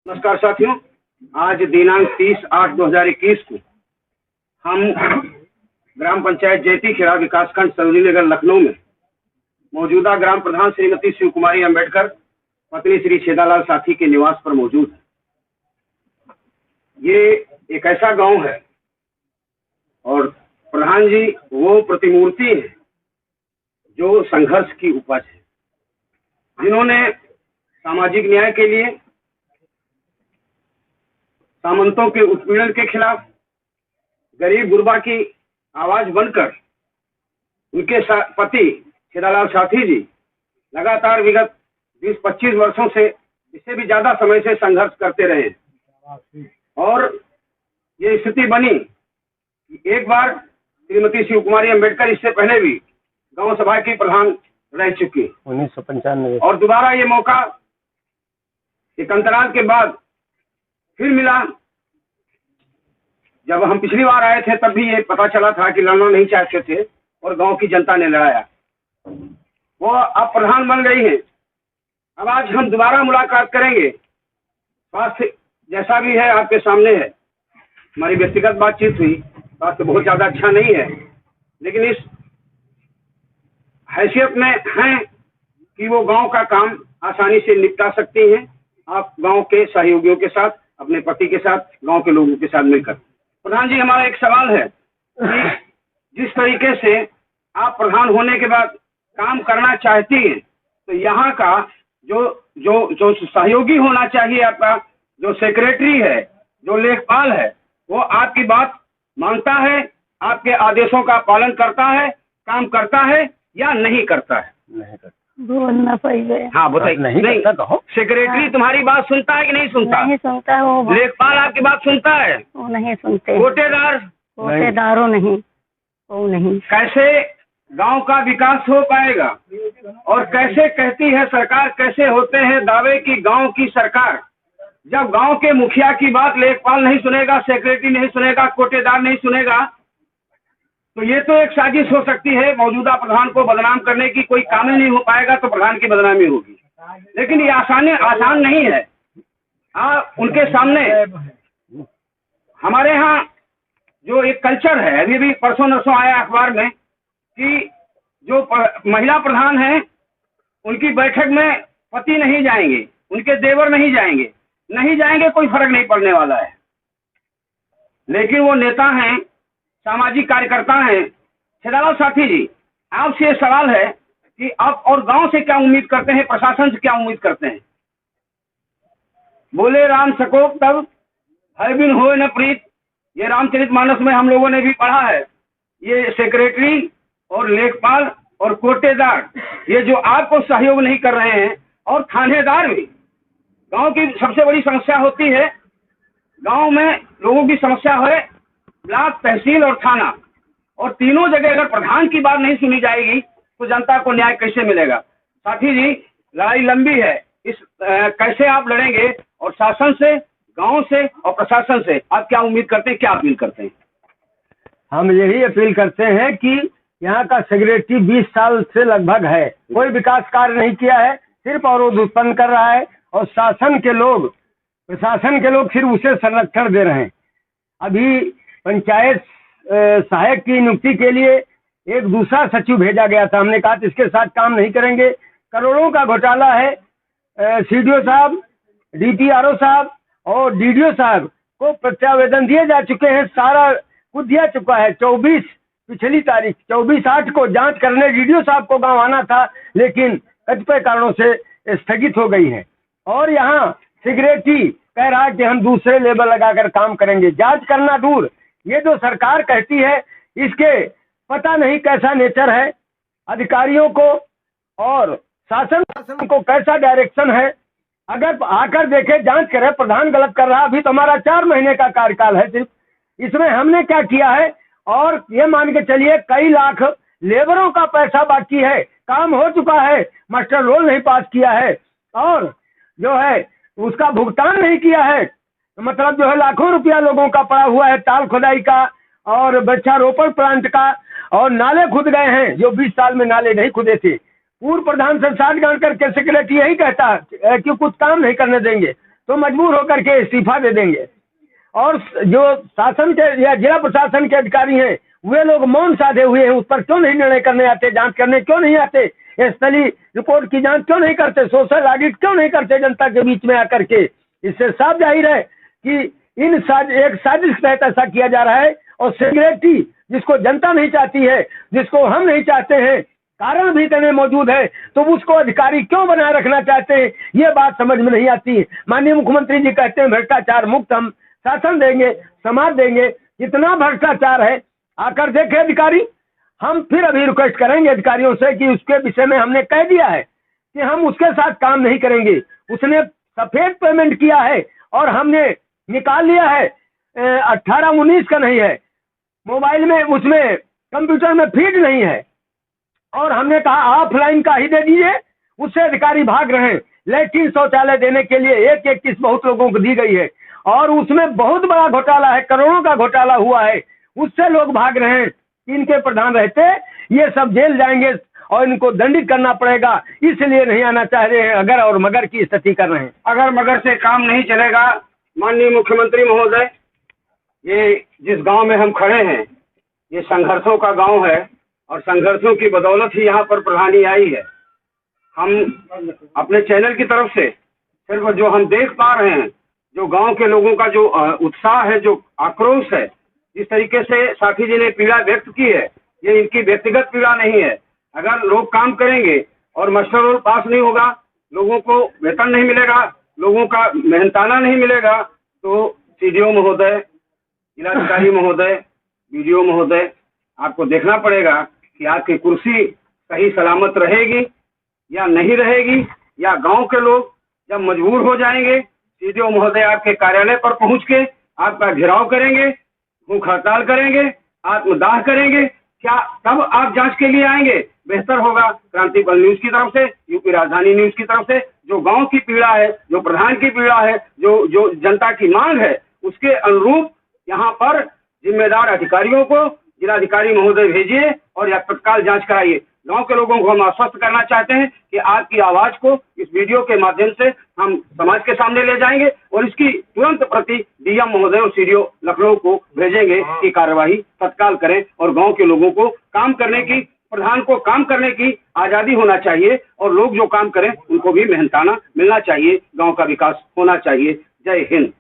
नमस्कार साथियों, आज दिनांक 30/8/2021 को हम ग्राम पंचायत जैतीखेड़ा विकासखंड सरोजिनी नगर लखनऊ में मौजूदा ग्राम प्रधान श्रीमती शिव कुमारी अम्बेडकर पत्नी श्री छेदालाल साथी के निवास पर मौजूद है। ये एक ऐसा गांव है और प्रधान जी वो प्रतिमूर्ति है जो संघर्ष की उपज है, जिन्होंने सामाजिक न्याय के लिए, सामंतों के उत्पीड़न के खिलाफ, गरीब गुरबा की आवाज बनकर उनके पति छेदालाल साथी जी लगातार विगत 20-25 वर्षों से, इससे भी ज्यादा समय से संघर्ष करते रहे और ये स्थिति बनी कि एक बार श्रीमती शिव कुमारी अम्बेडकर इससे पहले भी गांव सभा की प्रधान रह चुकी 1995 और दोबारा ये मौका एक अंतराल के बाद फिर मिला। जब हम पिछली बार आए थे तब भी ये पता चला था कि लड़ना नहीं चाहते थे और गांव की जनता ने लड़ाया। वो अब प्रधान बन गई है। अब आज हम दोबारा मुलाकात करेंगे। स्वास्थ्य जैसा भी है आपके सामने है। हमारी व्यक्तिगत बातचीत हुई, स्वास्थ्य बहुत ज्यादा अच्छा नहीं है, लेकिन इस हैसियत में हैं कि वो गांव का काम आसानी से निपटा सकती हैं। आप गांव के सहयोगियों के साथ, अपने पति के साथ, गांव के लोगों के साथ मिलकर। प्रधान जी, हमारा एक सवाल है कि जिस तरीके से आप प्रधान होने के बाद काम करना चाहती हैं, तो यहाँ का जो जो जो सहयोगी होना चाहिए, आपका जो सेक्रेटरी है, जो लेखपाल है, वो आपकी बात मानता है, आपके आदेशों का पालन करता है, काम करता है या नहीं करता है? नहीं करता। बोलना पड़ेगा। हाँ बताइए। नहीं करता कहो। सेक्रेटरी तुम्हारी बात सुनता है कि नहीं सुनता? नहीं सुनता है वो। लेखपाल आपकी बात सुनता है? वो नहीं सुनते। कोटेदारों नहीं, वो नहीं। कैसे गांव का विकास हो पाएगा? और कैसे कहती है सरकार, कैसे होते हैं दावे की गांव की सरकार, जब गांव के मुखिया की बात लेखपाल नहीं सुनेगा, सेक्रेटरी नहीं सुनेगा, कोटेदार नहीं सुनेगा? तो ये तो एक साजिश हो सकती है मौजूदा प्रधान को बदनाम करने की। कोई काम ही नहीं हो पाएगा तो प्रधान की बदनामी होगी, लेकिन ये आसान नहीं है। उनके सामने हमारे यहाँ जो एक कल्चर है, अभी भी परसों नरसों आया अखबार में कि जो महिला प्रधान है उनकी बैठक में पति नहीं जाएंगे, उनके देवर नहीं जाएंगे, कोई फर्क नहीं पड़ने वाला है। लेकिन वो नेता हैं, सामाजिक कार्यकर्ता हैं। छेदालाल साथी जी, आपसे ये सवाल है कि आप और गांव से क्या उम्मीद करते हैं, प्रशासन से क्या उम्मीद करते हैं? बोले राम सकोप तब भय बिन होए न प्रीत, ये रामचरितमानस में हम लोगों ने भी पढ़ा है। ये सेक्रेटरी और लेखपाल और कोटेदार, ये जो आपको सहयोग नहीं कर रहे हैं, और थानेदार भी। गांव की सबसे बड़ी समस्या होती है, गांव में लोगों की समस्या है ब्लॉक, तहसील और थाना, और तीनों जगह अगर प्रधान की बात नहीं सुनी जाएगी तो जनता को न्याय कैसे मिलेगा? साथी जी, लड़ाई लंबी है। कैसे आप लड़ेंगे? और शासन से, गांव से और प्रशासन से आप क्या उम्मीद करते हैं, क्या अपील करते हैं? हम यही अपील करते हैं कि यहाँ का सेक्रेटरी 20 साल से लगभग है, कोई विकास कार्य नहीं किया है, सिर्फ अवरोध उत्पन्न कर रहा है, और शासन के लोग, प्रशासन के लोग सिर्फ उसे संरक्षण दे रहे हैं। अभी पंचायत सहायक की नियुक्ति के लिए एक दूसरा सचिव भेजा गया था। हमने कहा इसके साथ काम नहीं करेंगे, करोड़ों का घोटाला है। सीडीओ साहब, डीपीआरओ साहब और डीडीओ साहब को प्रत्यावेदन दिए जा चुके हैं, सारा कुछ दिया चुका है। 24/8 को जांच करने डीडीओ साहब को गाँव आना था, लेकिन कतिपय कारणों से स्थगित हो गई है। और यहाँ सेक्रेटरी कह रहा है कि हम दूसरे लेवल लगाकर काम करेंगे। जांच करना दूर, ये जो सरकार कहती है इसके पता नहीं कैसा नेचर है, अधिकारियों को और शासन को कैसा डायरेक्शन है। अगर आकर देखे, जांच करे, प्रधान गलत कर रहा। अभी तो हमारा 4 महीने का कार्यकाल है सिर्फ, इसमें हमने क्या किया है? और ये मान के चलिए कई लाख लेबरों का पैसा बाकी है, काम हो चुका है, मास्टर रोल नहीं पास किया है, और जो है उसका भुगतान नहीं किया है। तो मतलब जो है लाखों रुपया लोगों का पड़ा हुआ है, ताल खुदाई का और वृक्षारोपण प्लांट का, और नाले खुद गए हैं जो 20 साल में नाले नहीं खुदे थे। पूर्व प्रधान से साठ गांव करके सेक्रेटरी यही कहता है कि कुछ काम नहीं करने देंगे। तो मजबूर होकर के इस्तीफा दे देंगे। और जो शासन के या जिला प्रशासन के अधिकारी हैं वे लोग मौन साधे हुए हैं, उस पर क्यों नहीं निर्णय करने आते, जांच करने क्यों नहीं आते, स्थलीय रिपोर्ट की जांच क्यों नहीं करते, सोशल ऑडिट क्यों नहीं करते जनता के बीच में आकर के। इससे साफ जाहिर है कि एक साजिश के तहत ऐसा किया जा रहा है। और सेक्रेटरी जिसको जनता नहीं चाहती है, जिसको हम नहीं चाहते हैं, कारण भी इतने मौजूद है, तो उसको अधिकारी क्यों बनाए रखना चाहते हैं, ये बात समझ में नहीं आती है। माननीय मुख्यमंत्री जी कहते हैं भ्रष्टाचार मुक्त हम शासन देंगे, समाज देंगे। कितना भ्रष्टाचार है आकर देखे अधिकारी। हम फिर अभी रिक्वेस्ट करेंगे अधिकारियों से कि उसके विषय में हमने कह दिया है कि हम उसके साथ काम नहीं करेंगे। उसने सफेद पेमेंट किया है और हमने निकाल लिया है, 18-19 का नहीं है, मोबाइल में उसमें कंप्यूटर में फीड नहीं है, और हमने कहा ऑफलाइन का ही दे दीजिए। उससे अधिकारी भाग रहे हैं। लेकिन शौचालय देने के लिए एक किस्त बहुत लोगों को दी गई है और उसमें बहुत बड़ा घोटाला है, करोड़ों का घोटाला हुआ है, उससे लोग भाग रहे हैं। इनके प्रधान रहते ये सब जेल जाएंगे और इनको दंडित करना पड़ेगा, इसलिए नहीं आना चाह रहे हैं। अगर और मगर की स्थिति कर रहे हैं। अगर मगर से काम नहीं चलेगा, माननीय मुख्यमंत्री महोदय, ये जिस गांव में हम खड़े हैं ये संघर्षों का गांव है और संघर्षों की बदौलत ही यहाँ पर प्रधानी आई है। हम अपने चैनल की तरफ से सिर्फ जो हम देख पा रहे हैं, जो गांव के लोगों का जो उत्साह है, जो आक्रोश है, जिस तरीके से साथी जी ने पीड़ा व्यक्त की है, ये इनकी व्यक्तिगत पीड़ा नहीं है। अगर लोग काम करेंगे और मास्टर रोल पास नहीं होगा, लोगों को वेतन नहीं मिलेगा, लोगों का मेहनताना नहीं मिलेगा, तो सीडीओ महोदय, जिलाधिकारी महोदय, बीडीओ महोदय, आपको देखना पड़ेगा कि आपकी कुर्सी सही सलामत रहेगी या नहीं रहेगी, या गांव के लोग जब मजबूर हो जाएंगे, सीडीओ महोदय आपके कार्यालय पर पहुंच के आपका घेराव करेंगे, भूख हड़ताल करेंगे, आत्मदाह करेंगे, क्या तब आप जांच के लिए आएंगे? बेहतर होगा क्रांति पल न्यूज की तरफ से, यूपी राजधानी न्यूज की तरफ से, जो गांव की पीड़ा है, जो प्रधान की पीड़ा है, जो जनता की मांग है, उसके अनुरूप यहाँ पर जिम्मेदार अधिकारियों को जिलाधिकारी महोदय भेजिए और या तत्काल जांच कराइए। गांव के लोगों को हम आश्वस्त करना चाहते हैं कि आपकी आवाज को इस वीडियो के माध्यम से हम समाज के सामने ले जाएंगे और इसकी तुरंत प्रति डीएम महोदय और सीडीओ लखनऊ को भेजेंगे कि कार्यवाही तत्काल करें और गांव के लोगों को काम करने की, प्रधान को काम करने की आजादी होना चाहिए और लोग जो काम करें उनको भी मेहनताना मिलना चाहिए, गांव का विकास होना चाहिए। जय हिंद।